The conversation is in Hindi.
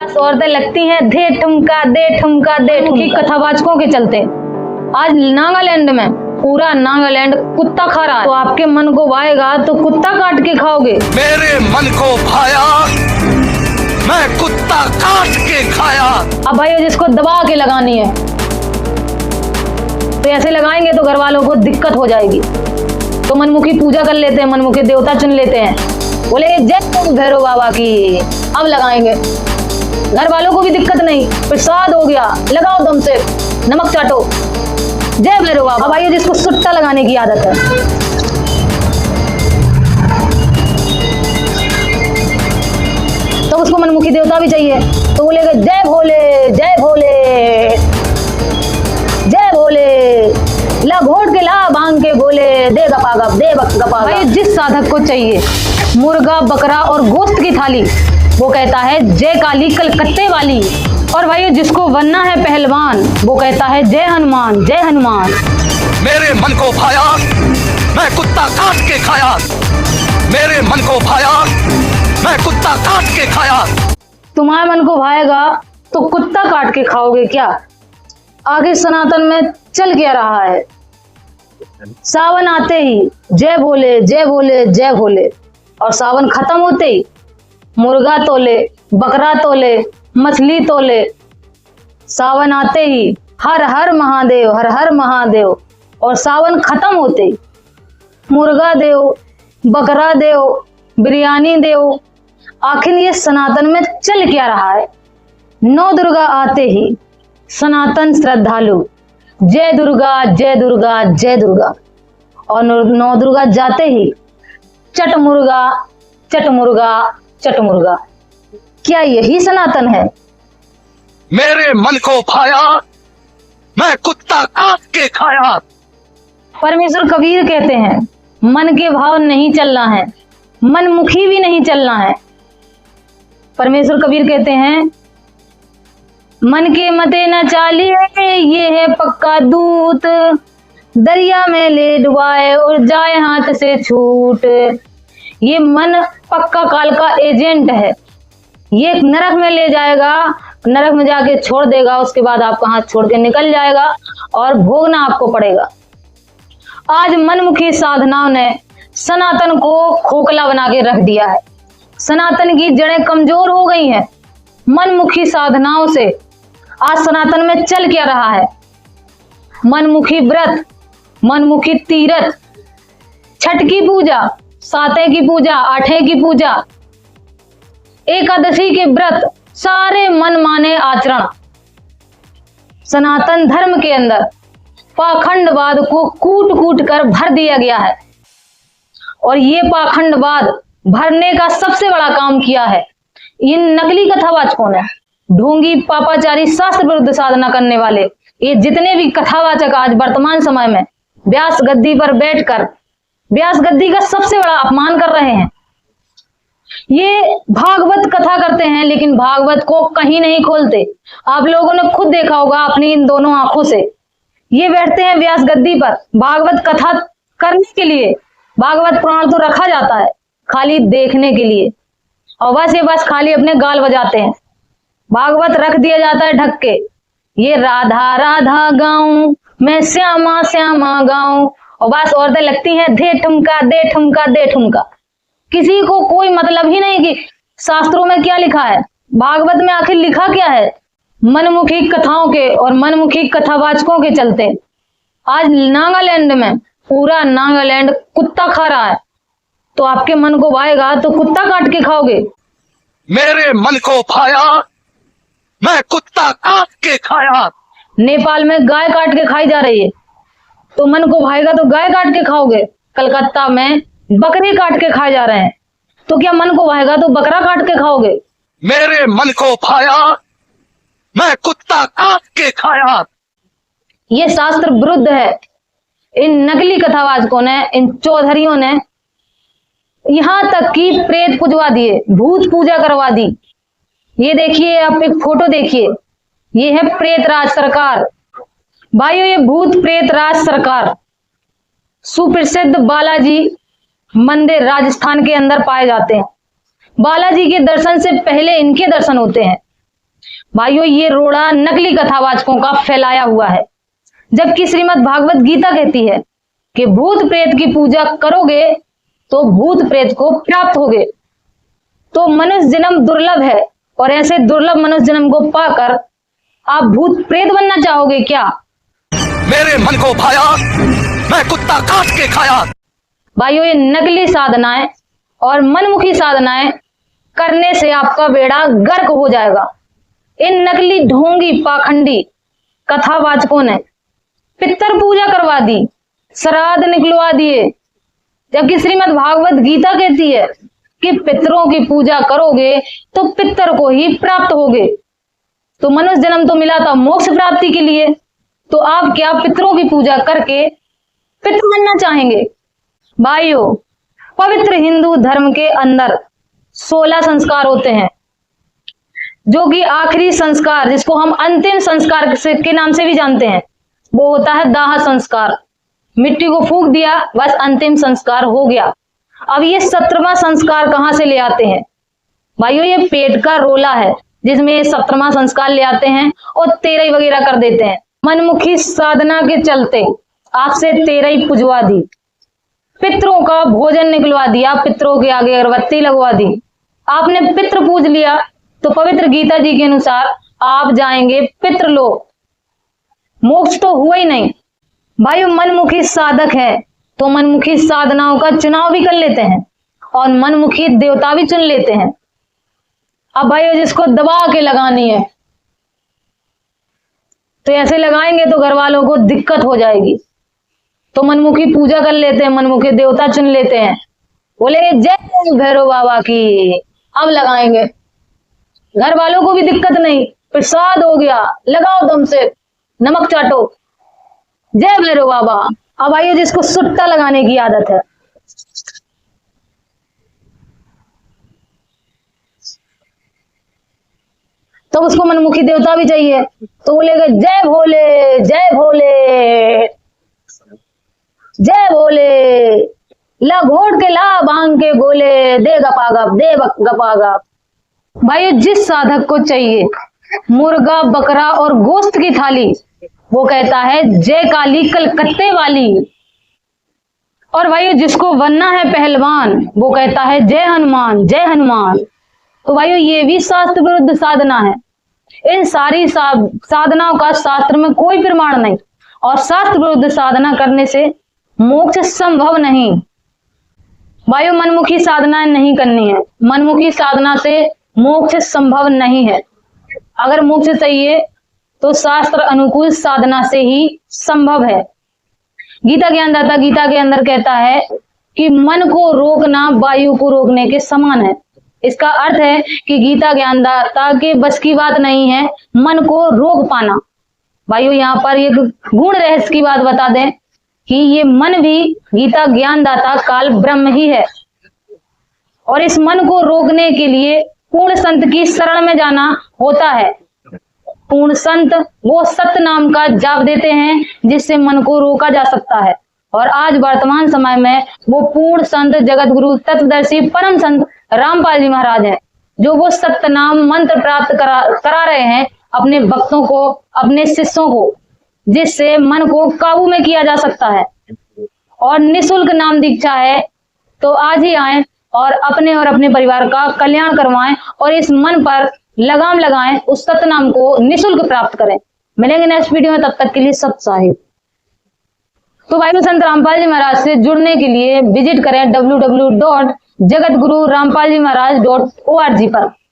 औरतें लगती हैं दे ठुमका दे ठुमका दे ठुमकी कथावाचकों के चलते आज नागालैंड में पूरा नागालैंड कुत्ता खा रहा है। तो आपके मन को भाएगा तो कुत्ता काट के खाओगे। मेरे मन को भाया, मैं कुत्ता काट के खाया। अब भाई जिसको दबा के लगानी है तो ऐसे लगाएंगे तो घर वालों को दिक्कत हो जाएगी। तो मनमुखी पूजा कर लेते हैं, मनमुखी देवता चुन लेते हैं, बोले जय भैरव बाबा की, अब लगाएंगे। घर वालों को भी दिक्कत नहीं, प्रसाद हो गया, लगाओ दम से, नमक चाटो, जय भैरव बाबा। अब भाई जिसको सुट्टा लगाने की आदत है, तो उसको मनमुखी देवता भी चाहिए, तो बोलेगा जय भोले जय भोले जय भोले, ला घोट के ला भांग के बोले, दे गपा गप दे गपा। भाई जिस साधक को चाहिए मुर्गा बकरा और गोश्त की थाली, वो कहता है जय काली कलकत्ते वाली। और भाई जिसको बनना है पहलवान, वो कहता है जय हनुमान जय हनुमान। मेरे मन को भाया, मैं कुत्ता काट के खाया। मेरे मन को भाया, मैं कुत्ता काट के खाया। तुम्हारे मन को भाएगा तो कुत्ता काट के खाओगे क्या? आगे सनातन में चल क्या रहा है? सावन आते ही जय भोले जय भोले जय भोले, और सावन खत्म होते ही मुर्गा तोले, बकरा तोले, मछली तोले। सावन आते ही हर हर महादेव हर हर महादेव, और सावन खत्म होते ही मुर्गा देव, बकरा देव, बिरयानी देव। आखिर ये सनातन में चल क्या रहा है? नौ दुर्गा आते ही सनातन श्रद्धालु जय दुर्गा जय दुर्गा जय दुर्गा, और नौ दुर्गा जाते ही चट मुर्गा चट मुर्गा चट मुर्गा। क्या यही सनातन है? मेरे मन को भाया, मैं कुत्ता काट के खाया। परमेश्वर कबीर कहते हैं मन के भाव नहीं चलना है, मनमुखी भी नहीं चलना है। परमेश्वर कबीर कहते हैं मन के मते न चालिए, ये है पक्का दूत, दरिया में ले डुबाए और जाए हाथ से छूट। ये मन पक्का काल का एजेंट है, ये नरक में ले जाएगा, नरक में जाके छोड़ देगा, उसके बाद आपका हाथ छोड़ के निकल जाएगा और भोगना आपको पड़ेगा। आज मनमुखी साधनाओं ने सनातन को खोखला बना के रख दिया है। सनातन की जड़ें कमजोर हो गई हैं मनमुखी साधनाओं से। आज सनातन में चल क्या रहा है? मनमुखी व्रत, मनमुखी तीरथ, छठ की पूजा, सातवें की पूजा, आठवें की पूजा, एकादशी के व्रत, सारे मन माने आचरण। सनातन धर्म के अंदर पाखंडवाद को कूट कूट कर भर दिया गया है, और ये पाखंडवाद भरने का सबसे बड़ा काम किया है इन नकली कथावाचकों ने। ढोंगी पापाचारी शास्त्र विरुद्ध साधना करने वाले ये जितने भी कथावाचक आज वर्तमान समय में व्यास गद्दी पर बैठकर व्यास गद्दी का सबसे बड़ा अपमान कर रहे हैं। ये भागवत कथा करते हैं, लेकिन भागवत को कहीं नहीं खोलते। आप लोगों ने खुद देखा होगा अपनी इन दोनों आंखों से। ये बैठते हैं व्यास गद्दी पर भागवत कथा करने के लिए। भागवत पुराण तो रखा जाता है खाली देखने के लिए, और बस खाली अपने गाल बजाते हैं। भागवत रख दिया जाता है ढक के। ये राधा राधा गाऊं मैं, श्यामा श्यामा गाऊं, और बस औरतें लगती हैं दे ठुमका दे ठुमका दे ठुमका। किसी को कोई मतलब ही नहीं कि शास्त्रों में क्या लिखा है, भागवत में आखिर लिखा क्या है। मनमुखी कथाओं के और मनमुखी कथावाचकों के चलते आज नागालैंड में पूरा नागालैंड कुत्ता खा रहा है। तो आपके मन को भाएगा तो कुत्ता काट के खाओगे। मेरे मन को भाया, मैं कुत्ता काट के खाया। नेपाल में गाय काट के खाई जा रही है, तो मन को भाएगा तो गाय काट के खाओगे। कलकत्ता में बकरी काट के खाए जा रहे हैं, तो क्या मन को भाएगा तो बकरा काट के खाओगे। मेरे मन को भाया, मैं कुत्ता काट के खाया। ये शास्त्र विरुद्ध है। इन नकली कथावाचकों ने, इन चौधरियों ने यहां तक कि प्रेत पूजवा दिए, भूत पूजा करवा दी। ये देखिए, आप एक फोटो देखिए, ये है प्रेत राज सरकार। भाइयों, ये भूत प्रेत राज सरकार सुप्रसिद्ध बालाजी मंदिर राजस्थान के अंदर पाए जाते हैं। बालाजी के दर्शन से पहले इनके दर्शन होते हैं। भाइयों ये रोड़ा नकली कथावाचकों का फैलाया हुआ है, जबकि श्रीमद् भागवत गीता कहती है कि भूत प्रेत की पूजा करोगे तो भूत प्रेत को प्राप्त होगे। तो मनुष्य जन्म दुर्लभ है और ऐसे दुर्लभ मनुष्य जन्म को पाकर आप भूत प्रेत बनना चाहोगे क्या? मेरे मन को भाया, मैं कुत्ता काट के खाया। भाइयों ये नकली साधनाएं और मनमुखी साधनाएं करने से आपका बेड़ा गर्क हो जाएगा। इन नकली ढोंगी पाखंडी कथावाचकों ने पितर पूजा करवा दी, श्राद्ध निकलवा दिए, जबकि श्रीमद् भागवत गीता कहती है कि पितरों की पूजा करोगे तो पितर को ही प्राप्त होगे। तो मनुष्य जन्म तो मिला था मोक्ष प्राप्ति के लिए, तो आप क्या पितरों की पूजा करके पितर बनना चाहेंगे? भाइयों पवित्र हिंदू धर्म के अंदर 16 संस्कार होते हैं, जो कि आखिरी संस्कार जिसको हम अंतिम संस्कार के नाम से भी जानते हैं वो होता है दाह संस्कार। मिट्टी को फूंक दिया, बस अंतिम संस्कार हो गया। अब ये 17वां संस्कार कहां से ले आते हैं? भाइयों ये पेट का रोला है जिसमें ये 17वां संस्कार ले आते हैं और 13 वगैरह कर देते हैं। मनमुखी साधना के चलते आपसे 13 पुजवा दी, पितरों का भोजन निकलवा दिया, पितरों के आगे अगरबत्ती लगवा दी। आपने पितृ पूज लिया तो पवित्र गीता जी के अनुसार आप जाएंगे पितृलोक, मोक्ष तो हुआ ही नहीं। भाइयों मनमुखी साधक है तो मनमुखी साधनाओं का चुनाव भी कर लेते हैं और मनमुखी देवता भी चुन लेते हैं। अब भाइयों जिसको दबा के लगानी है तो ऐसे लगाएंगे तो घर वालों को दिक्कत हो जाएगी, तो मनमुखी पूजा कर लेते हैं, मनमुखी देवता चुन लेते हैं, बोले जय भैरव बाबा की, अब लगाएंगे। घर वालों को भी दिक्कत नहीं, प्रसाद हो गया, लगाओ दम से, नमक चाटो, जय भैरव बाबा। अब आइए जिसको सुट्टा लगाने की आदत है, तो उसको मनमुखी देवता भी चाहिए, तो बोलेगा जय भोले जय भोले जय भोले, ला घोट के ला बांग के गोले, दे गपागप दे गपागप। भाई जिस साधक को चाहिए मुर्गा बकरा और गोश्त की थाली, वो कहता है जय काली कलकत्ते वाली। और भाई जिसको बनना है पहलवान वो कहता है जय हनुमान जय हनुमान। तो भाइयों ये भी शास्त्र विरुद्ध साधना है। इन सारी साधनाओं का शास्त्र में कोई प्रमाण नहीं और शास्त्र विरुद्ध साधना करने से मोक्ष संभव नहीं। भाइयों मनमुखी साधनाएं नहीं करनी है, मनमुखी साधना से मोक्ष संभव नहीं है। अगर मोक्ष चाहिए तो शास्त्र अनुकूल साधना से ही संभव है। गीता ज्ञानदाता गीता के अंदर कहता है कि मन को रोकना वायु को रोकने के समान है। इसका अर्थ है कि गीता ज्ञानदाता के बस की बात नहीं है मन को रोक पाना। भाइयों यहाँ पर एक गुण रहस्य की बात बता दें कि ये मन भी गीता ज्ञानदाता काल ब्रह्म ही है और इस मन को रोकने के लिए पूर्ण संत की शरण में जाना होता है। पूर्ण संत वो सत्य नाम का जाप देते हैं जिससे मन को रोका जा सकता है। और आज वर्तमान समय में वो पूर्ण संत जगत गुरु तत्वदर्शी परम संत रामपाल जी महाराज हैं, जो वो सत्य नाम मंत्र प्राप्त करा रहे हैं अपने भक्तों को, अपने शिष्यों को, जिससे मन को काबू में किया जा सकता है। और निःशुल्क नाम दीक्षा है, तो आज ही आए और अपने परिवार का कल्याण करवाएं और इस मन पर लगाम लगाएं, उस सत्य नाम को निःशुल्क प्राप्त करें। मिलेंगे नेक्स्ट वीडियो में, तब तक के लिए सत साहिब। तो भाई संत रामपाल जी महाराज से जुड़ने के लिए विजिट करें www.jagatgururampalji maharaj.org पर।